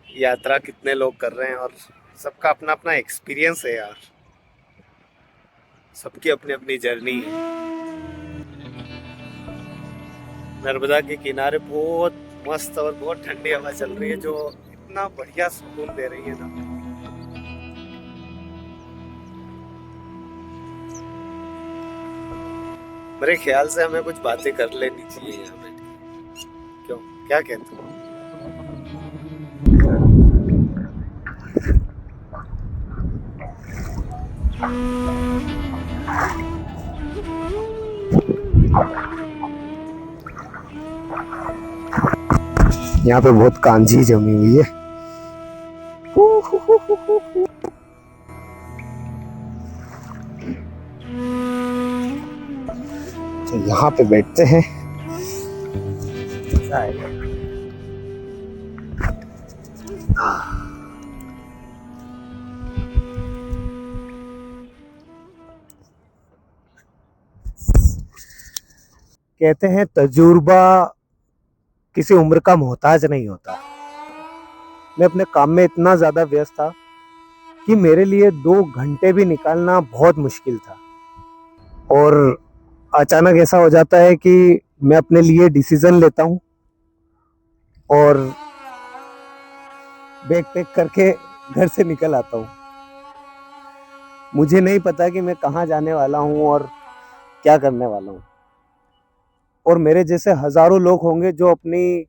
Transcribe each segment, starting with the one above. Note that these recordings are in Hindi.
यात्रा कितने लोग कर रहे हैं और सबका अपना अपना एक्सपीरियंस है यार। सबकी अपनी अपनी जर्नी है। नर्मदा के किनारे बहुत मस्त और बहुत ठंडी हवा चल रही है जो इतना बढ़िया सुकून दे रही है ना। मेरे ख्याल से हमें कुछ बातें कर लेनी चाहिए यहाँ बैठ के। क्यों, क्या कहते हो? यहाँ पे बहुत कांजी जमी हुई है। तो यहाँ पे बैठते हैं। मजा आएगा। कहते हैं तजुर्बा किसी उम्र का मोहताज नहीं होता। मैं अपने काम में इतना ज्यादा व्यस्त था कि मेरे लिए 2 घंटे भी निकालना बहुत मुश्किल था। और अचानक ऐसा हो जाता है कि मैं अपने लिए डिसीजन लेता हूँ और बैग पैक करके घर से निकल आता हूँ। मुझे नहीं पता कि मैं कहाँ जाने वाला हूँ और क्या करने वाला हूँ। और मेरे जैसे हजारों लोग होंगे जो अपनी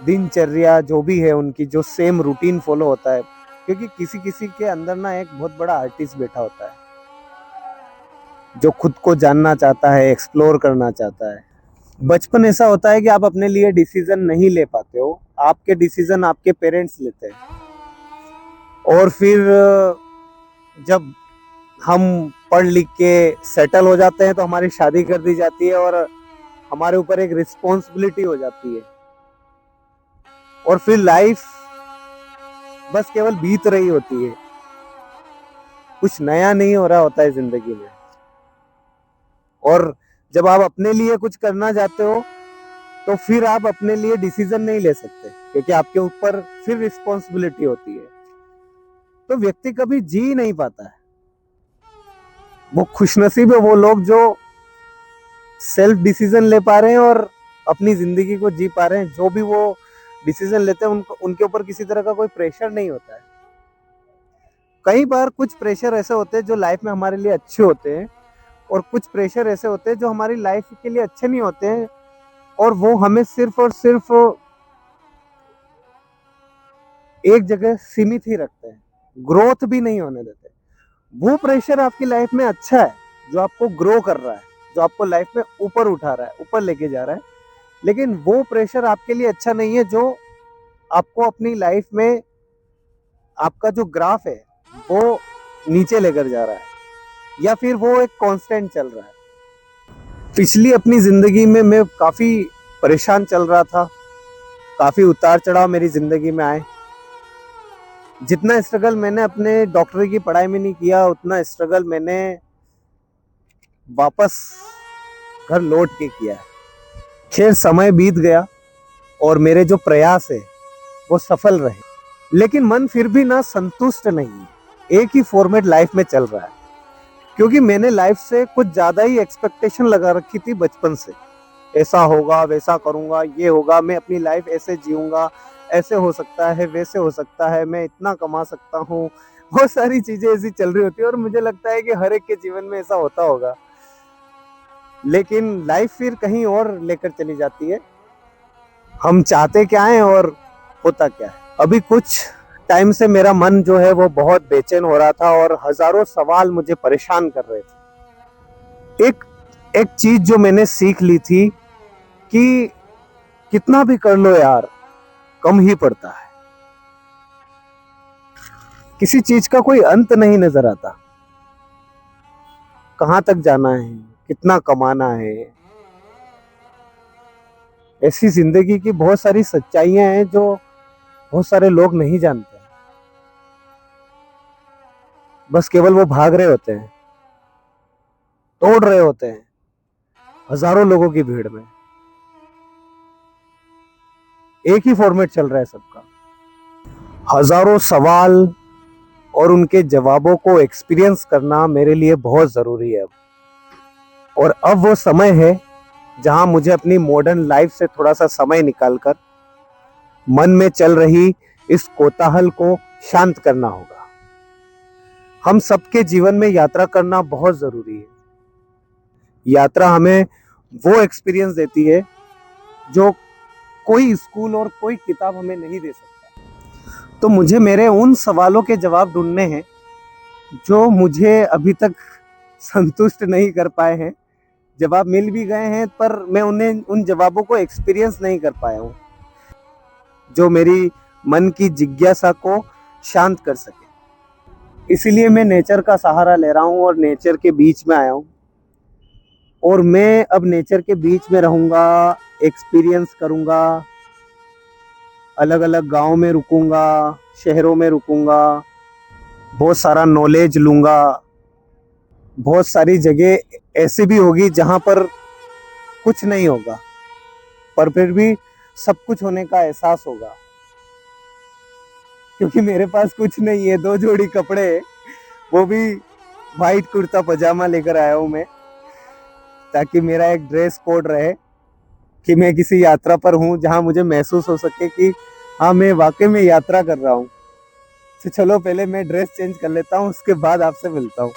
दिनचर्या जो भी है उनकी जो सेम रूटीन फॉलो होता है, क्योंकि किसी किसी के अंदर ना एक बहुत बड़ा आर्टिस्ट बैठा होता है जो खुद को जानना चाहता है, एक्सप्लोर करना चाहता है। बचपन ऐसा होता है कि आप अपने लिए डिसीजन नहीं ले पाते हो, आपके डिसीजन आपके पेरेंट्स लेते हैं। और फिर जब हम पढ़ लिख के सेटल हो जाते हैं तो हमारी शादी कर दी जाती है और हमारे ऊपर एक रिस्पॉन्सिबिलिटी हो जाती है। और फिर लाइफ बस केवल बीत रही होती है, कुछ नया नहीं हो रहा होता है जिंदगी में। और जब आप अपने लिए कुछ करना चाहते हो तो फिर आप अपने लिए डिसीजन नहीं ले सकते, क्योंकि आपके ऊपर फिर रिस्पॉन्सिबिलिटी होती है। तो व्यक्ति कभी जी नहीं पाता है। वो खुशनसीब है वो लोग जो सेल्फ डिसीजन ले पा रहे हैं और अपनी जिंदगी को जी पा रहे हैं। जो भी वो डिसीजन लेते हैं उनको उनके ऊपर किसी तरह का कोई प्रेशर नहीं होता है। कई बार कुछ प्रेशर ऐसे होते हैं जो लाइफ में हमारे लिए अच्छे होते हैं और कुछ प्रेशर ऐसे होते हैं जो हमारी लाइफ के लिए अच्छे नहीं होते हैं और वो हमें सिर्फ और सिर्फ एक जगह सीमित ही रखते हैं, ग्रोथ भी नहीं होने देते। वो प्रेशर आपकी लाइफ में अच्छा है जो आपको ग्रो कर रहा है, जो आपको लाइफ में ऊपर उठा रहा है, ऊपर लेके जा रहा है। लेकिन वो प्रेशर आपके लिए अच्छा नहीं है जो आपको अपनी लाइफ में आपका जो ग्राफ है वो नीचे लेकर जा रहा है, या फिर वो एक कांस्टेंट चल रहा है। पिछली अपनी जिंदगी में मैं काफी परेशान चल रहा था, काफी उतार चढ़ाव मेरी जिंदगी में आए। जितना स्ट्रगल मैंने अपने डॉक्टरी की पढ़ाई में नहीं किया उतना स्ट्रगल मैंने वापस घर लौट के किया है। खैर समय बीत गया और मेरे जो प्रयास है वो सफल रहे, लेकिन मन फिर भी ना संतुष्ट नहीं है। एक ही फॉर्मेट लाइफ में चल रहा है, क्योंकि मैंने लाइफ से कुछ ज्यादा ही एक्सपेक्टेशन लगा रखी थी बचपन से। ऐसा होगा, वैसा करूंगा, ये होगा, मैं अपनी लाइफ ऐसे जीऊंगा, ऐसे हो सकता है, वैसे हो सकता है, मैं इतना कमा सकता हूँ। बहुत सारी चीजें ऐसी चल रही होती है और मुझे लगता है कि हर एक के जीवन में ऐसा होता होगा। लेकिन लाइफ फिर कहीं और लेकर चली जाती है। हम चाहते क्या है और होता क्या है। अभी कुछ टाइम से मेरा मन जो है वो बहुत बेचैन हो रहा था और हजारों सवाल मुझे परेशान कर रहे थे। एक एक चीज जो मैंने सीख ली थी कि कितना भी कर लो यार कम ही पड़ता है। किसी चीज का कोई अंत नहीं नजर आता। कहां तक जाना है, कितना कमाना है। ऐसी जिंदगी की बहुत सारी सच्चाइयां हैं जो बहुत सारे लोग नहीं जानते। बस केवल वो भाग रहे होते हैं, तोड़ रहे होते हैं हजारों लोगों की भीड़ में। एक ही फॉर्मेट चल रहा है सबका। हजारों सवाल और उनके जवाबों को एक्सपीरियंस करना मेरे लिए बहुत ज़रूरी है अब। और अब वो समय है जहां मुझे अपनी मॉडर्न लाइफ से थोड़ा सा समय निकालकर मन में चल रही इस कोताहल को शांत करना होगा। हम सबके जीवन में यात्रा करना बहुत ज़रूरी है। यात्रा हमें वो एक्सपीरियंस देती है जो कोई स्कूल और कोई किताब हमें नहीं दे सकता। तो मुझे मेरे उन सवालों के जवाब ढूंढने हैं जो मुझे अभी तक संतुष्ट नहीं कर पाए हैं। जवाब मिल भी गए हैं पर मैं उन्हें उन जवाबों को एक्सपीरियंस नहीं कर पाया हूँ जो मेरी मन की जिज्ञासा को शांत कर सके। इसीलिए मैं नेचर का सहारा ले रहा हूँ और नेचर के बीच में आया हूँ। और मैं अब नेचर के बीच में रहूँगा, एक्सपीरियंस करूँगा, अलग अलग गांव में रुकूंगा, शहरों में रुकूंगा, बहुत सारा नॉलेज लूँगा। बहुत सारी जगह ऐसी भी होगी जहाँ पर कुछ नहीं होगा पर फिर भी सब कुछ होने का एहसास होगा। क्योंकि मेरे पास कुछ नहीं है, 2 जोड़ी कपड़े, वो भी वाइट कुर्ता पजामा लेकर आया हूँ मैं, ताकि मेरा एक ड्रेस कोड रहे कि मैं किसी यात्रा पर हूँ जहाँ मुझे महसूस हो सके कि हाँ मैं वाकई में यात्रा कर रहा हूँ। तो चलो पहले मैं ड्रेस चेंज कर लेता हूँ, उसके बाद आपसे मिलता हूँ।